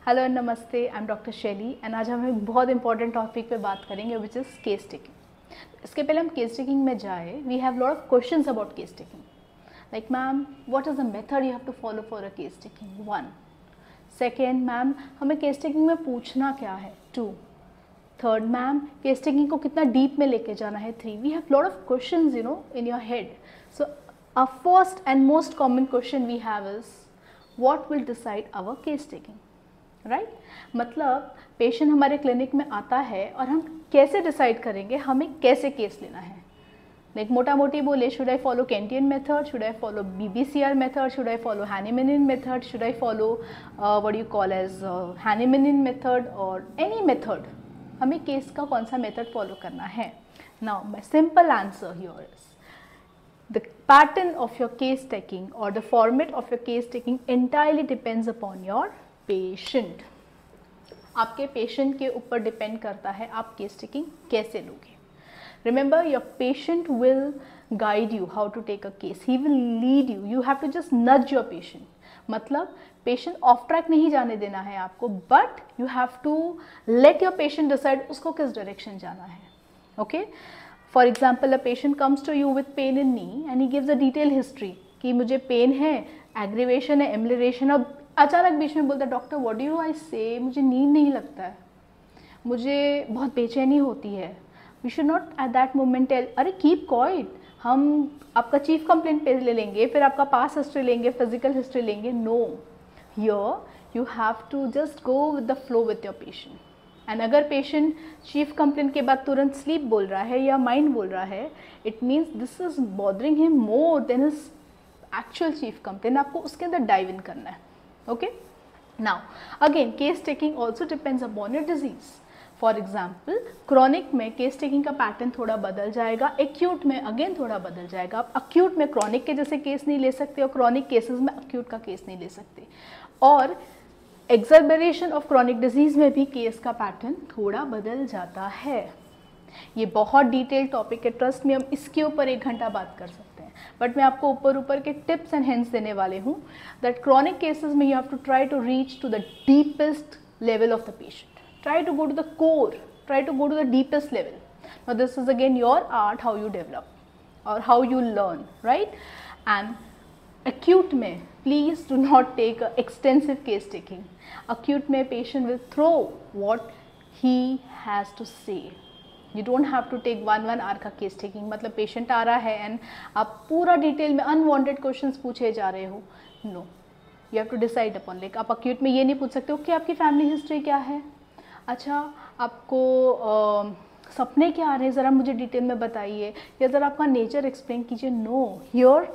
Hello and नमस्ते, I am doctor शैली and आज हम एक बहुत इंपॉर्टेंट टॉपिक पे बात करेंगे विच इज़ केस टेकिंग। इसके पहले हम केस टेकिंग में जाए, we have lot of questions about case taking, like ma'am what is the method you have to follow for a case taking, 1। Second, ma'am हमें case taking में पूछना क्या है, 2। थर्ड, मैम केस टेकिंग को कितना deep में लेके जाना है, 3। We have lot of questions in your head. So a first and most common question we have is what will decide our case taking, right. मतलब पेशेंट हमारे clinic में आता है और हम कैसे डिसाइड करेंगे हमें कैसे केस लेना है। लाइक मोटा मोटी बोले, should I follow Kentian method, should I follow BBCR method, should I follow Hahnemann method, should I follow what you call as Hahnemann method और एनी मेथड, हमें केस का कौन सा मेथड फॉलो करना है। Now my simple answer here is the pattern of your case taking or the format of your case taking entirely depends upon your patient। आपके patient के ऊपर डिपेंड करता है आप केस टेकिंग कैसे लोगे। Remember, your patient will guide you how to take a case, he will lead you, you have to just nudge your patient। मतलब patient off track नहीं जाने देना है आपको, but you have to let your patient decide उसको किस direction जाना है। Okay, for example a patient comes to you with pain in knee and he gives a detail history कि मुझे पेन है, एग्रीवेशन है, एम्बुलेशन। अब अचानक बीच में बोलता है डॉक्टर व्हाट डू यू आई से, मुझे नींद नहीं लगता है, मुझे बहुत बेचैनी होती है। We should not at that moment tell अरे कीप क्वाइट, हम आपका चीफ कंप्लेंट पेज ले लेंगे, फिर आपका पास हिस्ट्री लेंगे, फिजिकल हिस्ट्री लेंगे। No, here you have to just go with the flow with your patient. And अगर पेशेंट चीफ कंप्लेंट के बाद तुरंत स्लीप बोल रहा है या माइंड बोल रहा है, it means this is bothering him more than his actual chief complaint. आपको उसके अंदर डाइव इन करना है। Okay, now again case taking also depends upon your disease. For example chronic में केस टेकिंग का पैटर्न थोड़ा बदल जाएगा, एक्यूट में अगेन थोड़ा बदल जाएगा। आप एक्यूट में क्रॉनिक के जैसे केस नहीं ले सकते और क्रॉनिक केसेस में एक्यूट का केस नहीं ले सकते। और एक्सर्बरेशन ऑफ क्रॉनिक डिजीज में भी केस का पैटर्न थोड़ा बदल जाता है। ये बहुत डिटेल टॉपिक है, ट्रस्ट में हम इसके ऊपर 1 घंटा बात कर सकते हैं, बट मैं आपको ऊपर के टिप्स एंड हिंट्स देने वाले हूँ दैट क्रॉनिक केसेस में you have to try to reach to the deepest level of the patient, try to go to the core, try to go to the deepest level. Now this is again your art, how you develop or how you learn, right? And acute में please do not take a extensive case taking. Acute में patient will throw what he has to say. You don't have to take 1 hour का case taking। मतलब patient आ रहा है and आप पूरा detail में unwanted questions पूछे जा रहे हो। No, you have to decide upon, like आप acute में ये नहीं पूछ सकते हो कि आपकी फैमिली हिस्ट्री क्या है, अच्छा आपको सपने क्या आ रहे हैं, ज़रा मुझे डिटेल में बताइए, या ज़रा आपका नेचर एक्सप्लेन कीजिए। नो, हियर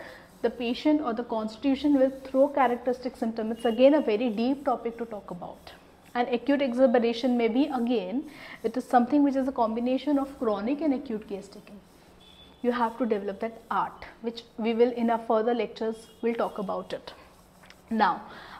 द पेशेंट और the constitution will throw characteristic symptom. It's again a very deep topic to talk about. And acute exacerbation में भी again it is something which is a combination of chronic and acute case taking. You have to develop that art, which we will in our further lectures will talk about it. Now,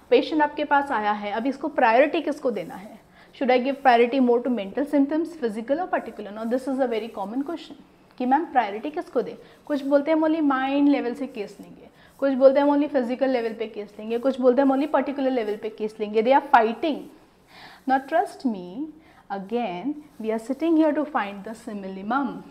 patient आपके पास आया है, अब इसको priority किसको देना है? Should I give priority more to mental symptoms, physical or particular? Now this is a very common question कि ma'am priority किसको दे। कुछ बोलते हैं हम ओनली माइंड लेवल से केस लेंगे, कुछ बोलते हैं हम ओनली फिजिकल लेवल पे केस लेंगे, कुछ बोलते हैं हम ओनली पर्टिकुलर लेवल पे केस लेंगे। They are fighting. Now trust me, again we are sitting here to find the simillimum.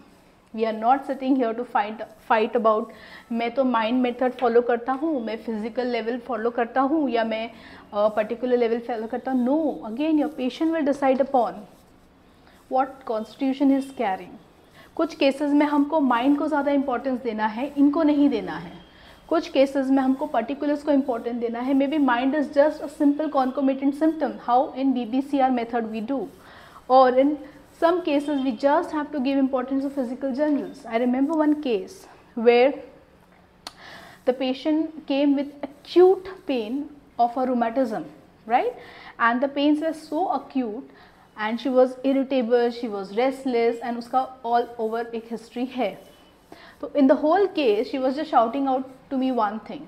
We are not sitting here to fight about मैं तो माइंड मेथड फॉलो करता हूँ, मैं फिजिकल लेवल फॉलो करता हूँ, या मैं पर्टिकुलर लेवल फॉलो करता हूँ। No, again your patient will decide upon what constitution is carrying. कुछ केसेस में हमको माइंड को ज़्यादा इंपॉर्टेंस देना है, इनको नहीं देना है। कुछ केसेस में हमको पर्टिकुलर्स को इंपॉर्टेंस देना है। May be mind is just a simple concomitant symptom, how in BBCR method we do, और in some cases we just have to give importance to physical generals. I remember one case where the patient came with acute pain of a rheumatism, right? And the pains were so acute and she was irritable, she was restless, and uska all over ek history hai. So in the whole case she was just shouting out to me one thing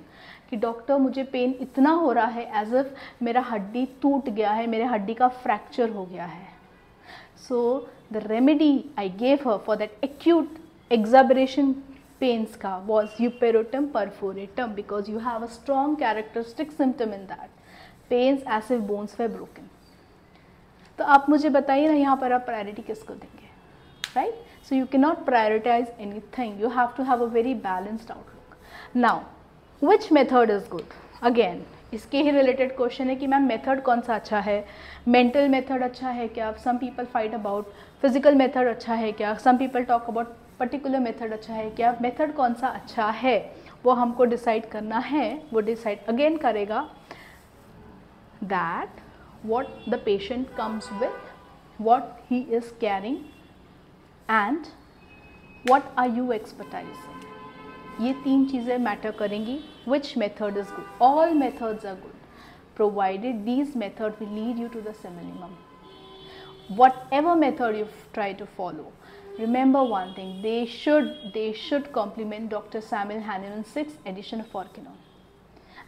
कि doctor मुझे pen इतना हो रहा है as if मेरा हड्डी टूट गया है, मेरे हड्डी का फ्रैक्चर हो गया है। So the remedy I gave her for that acute exacerbation pains ka was Uperotum perforatum, because you have a strong characteristic symptom in that, pains as if bones were broken. तो आप मुझे बताइए ना यहाँ पर आप प्रायोरिटी किसको देंगे, right? So you can not prioritize anything, you have to have a very balanced outlook. Now which method is good? Again इसके ही रिलेटेड क्वेश्चन है कि मैम मेथड कौन सा अच्छा है, मेंटल मेथड अच्छा है क्या, some people fight about physical method अच्छा है क्या, some people talk about particular method अच्छा है क्या, मेथड कौन सा अच्छा है वो हमको डिसाइड करना है. वो डिसाइड अगेन करेगा that what the patient comes with, what he is carrying and what are you expertising. ये 3 चीज़ें मैटर करेंगी. Which method is good? All methods are good provided these methods will lead you to the minimum. Whatever method you try to follow, remember one thing, they should complement Dr. Samuel Hahnemann's 6th edition of Organon.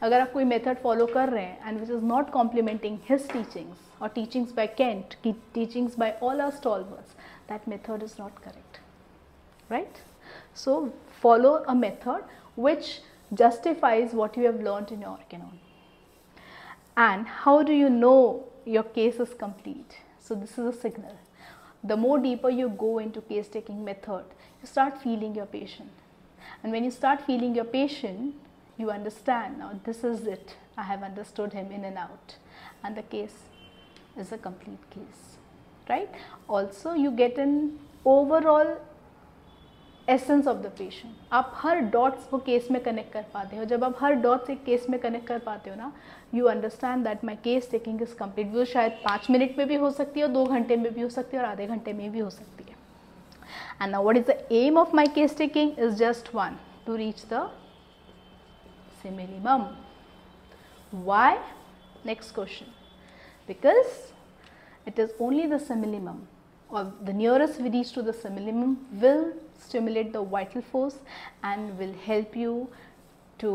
अगर आप कोई method follow कर रहे हैं and which is not complementing his teachings और teachings by Kent, teachings by all our stalwarts, that method is not correct, right? So follow a method which justifies what you have learned in your Organon. And how do you know your case is complete? So this is a signal. The more deeper you go into case taking method, you start feeling your patient. And when you start feeling your patient, you understand now this is it, I have understood him in and out, and the case is a complete case, right? Also you get an overall essence of the patient. आप हर dots को case में connect कर पाते हो. जब आप हर dots एक case में कनेक्ट कर पाते हो ना, you understand that my case taking is complete. वो शायद 5 मिनट में भी हो सकती है और 2 घंटे में भी हो सकती है और आधे घंटे में भी हो सकती है. And now what is the aim of my case taking is just one, to reach the minimum. Why? Next question. Because it is only the minimum, or the nearest we reach to the minimum will stimulate the vital force and will help you to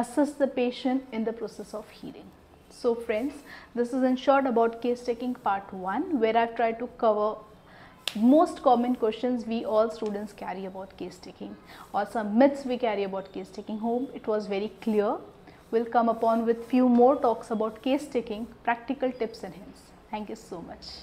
assist the patient in the process of healing. So friends, this is in short about case taking part 1, where I've tried to cover most common questions we all students carry about case taking, or some myths we carry about case taking. Hope it was very clear. We'll come upon with few more talks about case taking, practical tips and hints. Thank you so much.